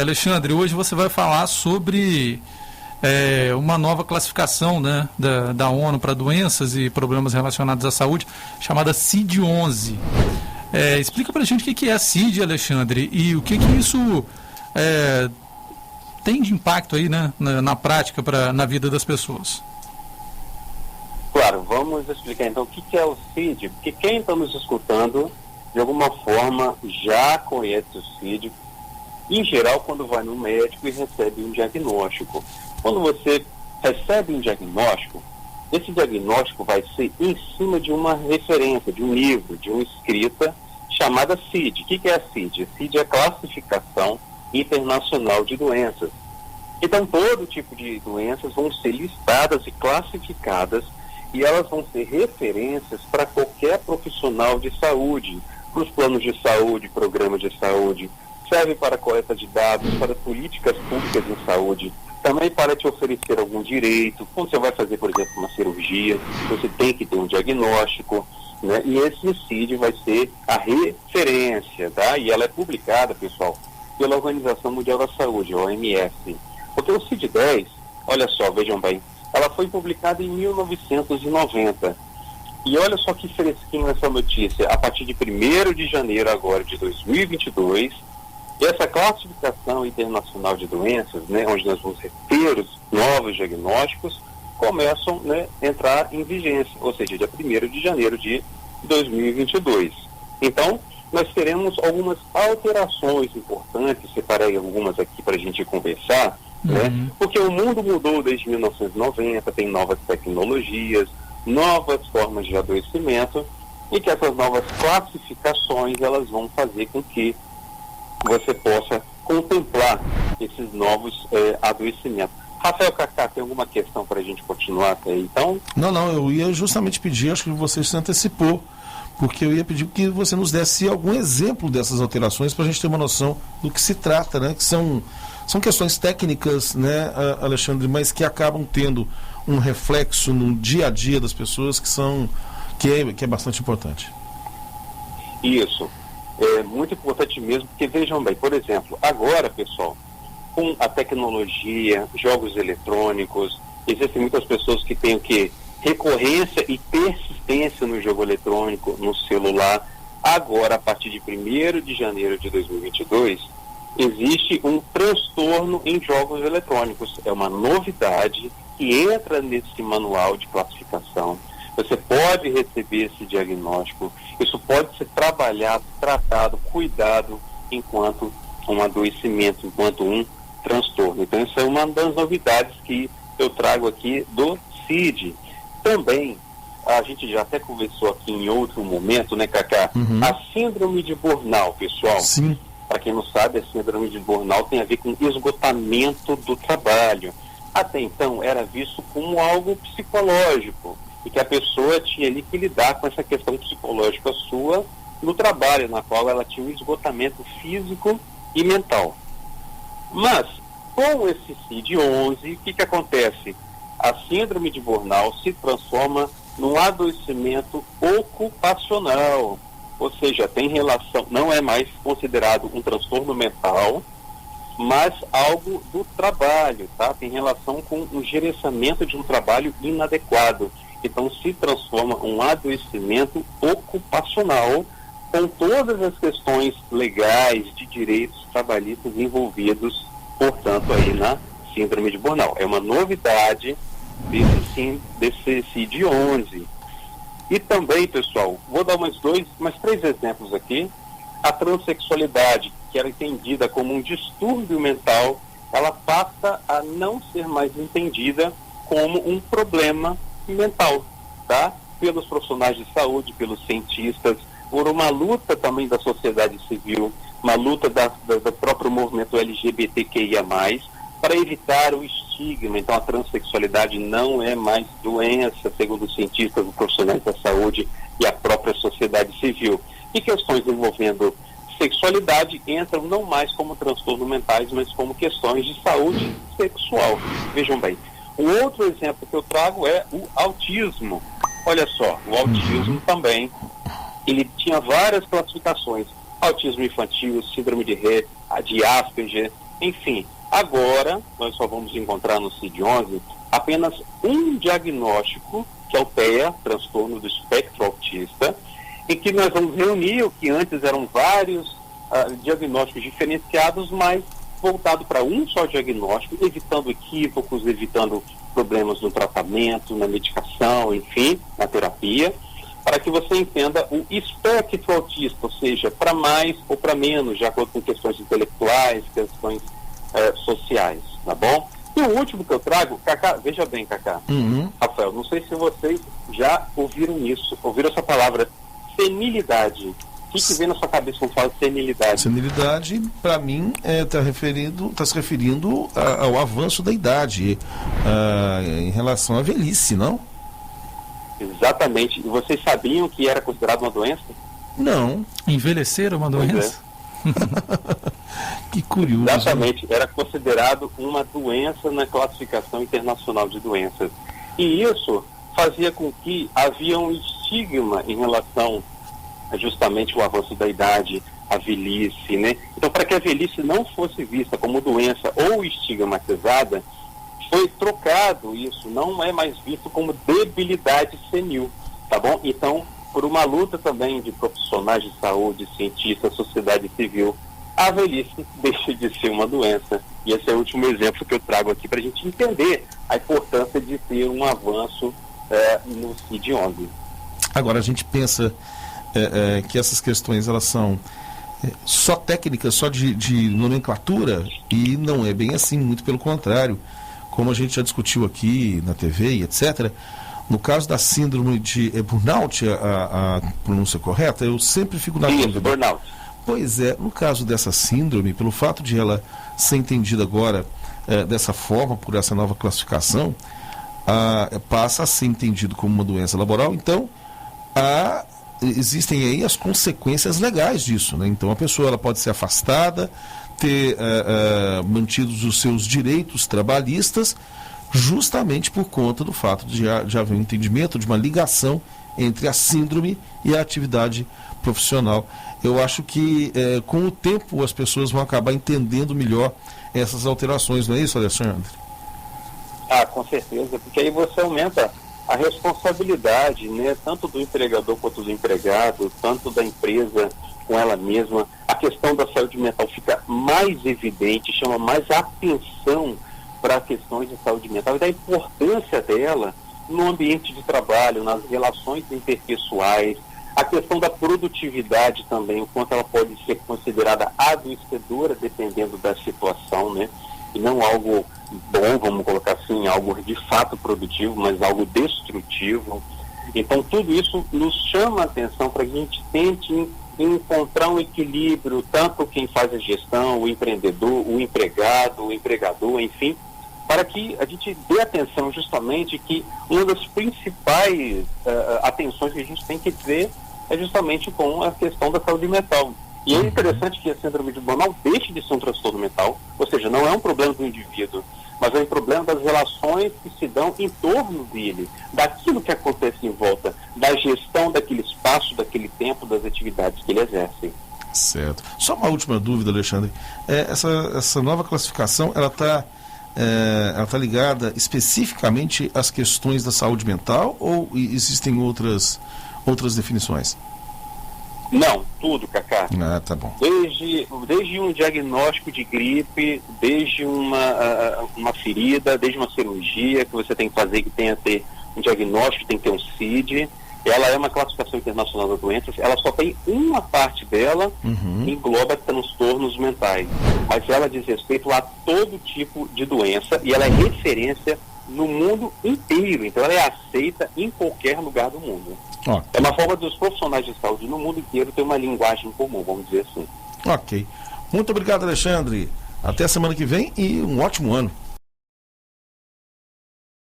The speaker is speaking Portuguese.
Alexandre, hoje você vai falar sobre uma nova classificação, né, da ONU para doenças e problemas relacionados à saúde, chamada CID-11. Explica para a gente o que é a CID, Alexandre, e o que isso tem de impacto aí, né, na prática, na vida das pessoas. Claro, vamos explicar então o que é o CID, porque quem está nos escutando, de alguma forma, já conhece o CID. Em geral, quando vai no médico e recebe um diagnóstico. Quando você recebe um diagnóstico, esse diagnóstico vai ser em cima de uma referência, de um livro, de uma escrita chamada CID. O que é a CID? A CID é a Classificação Internacional de Doenças. Então, todo tipo de doenças vão ser listadas e classificadas e elas vão ser referências para qualquer profissional de saúde, para os planos de saúde, programas de saúde, serve para a coleta de dados, para políticas públicas em saúde, também para te oferecer algum direito. Quando você vai fazer, por exemplo, uma cirurgia, você tem que ter um diagnóstico, né? E esse CID vai ser a referência, tá? E ela é publicada, pessoal, pela Organização Mundial da Saúde, a OMS. Porque o CID-10, olha só, vejam bem, ela foi publicada em 1990. E olha só que fresquinho essa notícia, a partir de 1º de janeiro agora de 2022, essa classificação internacional de doenças, né, onde nós vamos ter os novos diagnósticos, começam, né, a entrar em vigência, ou seja, dia 1º de janeiro de 2022. Então, nós teremos algumas alterações importantes, separei algumas aqui para a gente conversar, né, porque o mundo mudou desde 1990, tem novas tecnologias, novas formas de adoecimento, e que essas novas classificações, elas vão fazer com que você possa contemplar esses novos adoecimentos. Rafael Cacá, tem alguma questão para a gente continuar até aí, então? Não, eu ia justamente pedir, acho que você se antecipou, porque eu ia pedir que você nos desse algum exemplo dessas alterações para a gente ter uma noção do que se trata, né? Que são questões técnicas, né, Alexandre, mas que acabam tendo um reflexo no dia a dia das pessoas que é bastante importante. Isso. É muito importante mesmo, porque vejam bem, por exemplo, agora, pessoal, com a tecnologia, jogos eletrônicos, existem muitas pessoas que têm o quê? Recorrência e persistência no jogo eletrônico, no celular. Agora, a partir de 1º de janeiro de 2022, existe um transtorno em jogos eletrônicos. É uma novidade que entra nesse manual de classificação. Você pode receber esse diagnóstico, isso pode ser trabalhado, tratado, cuidado enquanto um adoecimento, enquanto um transtorno. Então, isso é uma das novidades que eu trago aqui do CID. Também, a gente já até conversou aqui em outro momento, né, Cacá? A síndrome de Burnout, pessoal. Sim. Para quem não sabe, a síndrome de Burnout tem a ver com esgotamento do trabalho. Até então, era visto como algo psicológico, e que a pessoa tinha ali que lidar com essa questão psicológica sua no trabalho, na qual ela tinha um esgotamento físico e mental. Mas, com esse CID-11, o que acontece? A síndrome de Burnout se transforma num adoecimento ocupacional, ou seja, tem relação, não é mais considerado um transtorno mental, mas algo do trabalho, tá? Tem relação com o gerenciamento de um trabalho inadequado. Então, se transforma um adoecimento ocupacional com todas as questões legais de direitos trabalhistas envolvidos, portanto, aí na síndrome de Burnout. É uma novidade desse CID-11. E também, pessoal, vou dar mais 3 exemplos aqui. A transexualidade, que era entendida como um distúrbio mental, ela passa a não ser mais entendida como um problema mental, tá? Pelos profissionais de saúde, pelos cientistas, por uma luta também da sociedade civil, uma luta do próprio movimento LGBTQIA+, para evitar o estigma. Então, a transexualidade não é mais doença, segundo os cientistas, os profissionais da saúde e a própria sociedade civil. E questões envolvendo sexualidade entram não mais como transtornos mentais, mas como questões de saúde sexual. Vejam bem. Um outro exemplo que eu trago é o autismo. Olha só, o autismo também, ele tinha várias classificações. Autismo infantil, síndrome de Rett, de Asperger, Enfim, agora nós só vamos encontrar no CID-11 apenas um diagnóstico, que é o TEA, transtorno do espectro autista, em que nós vamos reunir o que antes eram vários diagnósticos diferenciados, mas voltado para um só diagnóstico, evitando equívocos, evitando problemas no tratamento, na medicação, enfim, na terapia, para que você entenda o espectro autista, ou seja, para mais ou para menos, de acordo com questões intelectuais, questões sociais, tá bom? E o último que eu trago, Cacá, veja bem, Cacá, Rafael, não sei se vocês já ouviram isso, ouviram essa palavra, senilidade. O que vem na sua cabeça quando fala senilidade? Senilidade, para mim, está se referindo ao avanço da idade, em relação à velhice, não? Exatamente. E vocês sabiam que era considerado uma doença? Não. Envelhecer é uma doença? Que curioso. Exatamente. Era considerado uma doença na classificação internacional de doenças. E isso fazia com que havia um estigma em relação justamente ao avanço da idade, a velhice, né? Então, para que a velhice não fosse vista como doença ou estigmatizada, foi trocado isso, não é mais visto como debilidade senil, tá bom? Então, por uma luta também de profissionais de saúde, cientistas, sociedade civil, a velhice deixa de ser uma doença. E esse é o último exemplo que eu trago aqui para a gente entender a importância de ter um avanço no CID-11. Agora, a gente pensa que essas questões elas são só técnicas, só de nomenclatura, e não é bem assim, muito pelo contrário. Como a gente já discutiu aqui na TV e etc., no caso da síndrome de burnout, a pronúncia correta, eu sempre fico na dúvida. Burnout. Pois é, no caso dessa síndrome, pelo fato de ela ser entendida agora dessa forma, por essa nova classificação, passa a ser entendido como uma doença laboral, então existem aí as consequências legais disso, né? Então a pessoa ela pode ser afastada, ter mantidos os seus direitos trabalhistas, justamente por conta do fato de haver um entendimento, de uma ligação entre a síndrome e a atividade profissional. Eu acho que com o tempo as pessoas vão acabar entendendo melhor essas alterações, não é isso, Alexandre? Com certeza, porque aí você aumenta a responsabilidade, né, tanto do empregador quanto do empregado, tanto da empresa com ela mesma. A questão da saúde mental fica mais evidente, chama mais atenção para questões de saúde mental e da importância dela no ambiente de trabalho, nas relações interpessoais, a questão da produtividade também, o quanto ela pode ser considerada adoecedora dependendo da situação, né? E não algo bom, vamos colocar assim, algo de fato produtivo, mas algo destrutivo. Então tudo isso nos chama a atenção para que a gente tente encontrar um equilíbrio, tanto quem faz a gestão, o empreendedor, o empregado, o empregador, enfim, para que a gente dê atenção justamente que uma das principais atenções que a gente tem que ter é justamente com a questão da saúde mental. E é interessante que a síndrome de burnout deixe de ser um transtorno mental, ou seja, não é um problema do indivíduo, mas é um problema das relações que se dão em torno dele, daquilo que acontece em volta, da gestão daquele espaço, daquele tempo, das atividades que ele exerce. Certo. Só uma última dúvida, Alexandre. Essa nova classificação, ela está ligada especificamente às questões da saúde mental ou existem outras definições? Não, tudo, Cacá. Tá bom. Desde um diagnóstico de gripe, desde uma ferida, desde uma cirurgia que você tem que fazer, que tenha que ter um diagnóstico, tem que ter um CID. Ela é uma classificação internacional das doenças, ela só tem uma parte dela, engloba transtornos mentais. Mas ela diz respeito a todo tipo de doença e ela é referência no mundo inteiro. Então ela é aceita em qualquer lugar do mundo. É uma forma dos profissionais de saúde no mundo inteiro ter uma linguagem comum, vamos dizer assim. Ok. Muito obrigado, Alexandre. Até a semana que vem e um ótimo ano.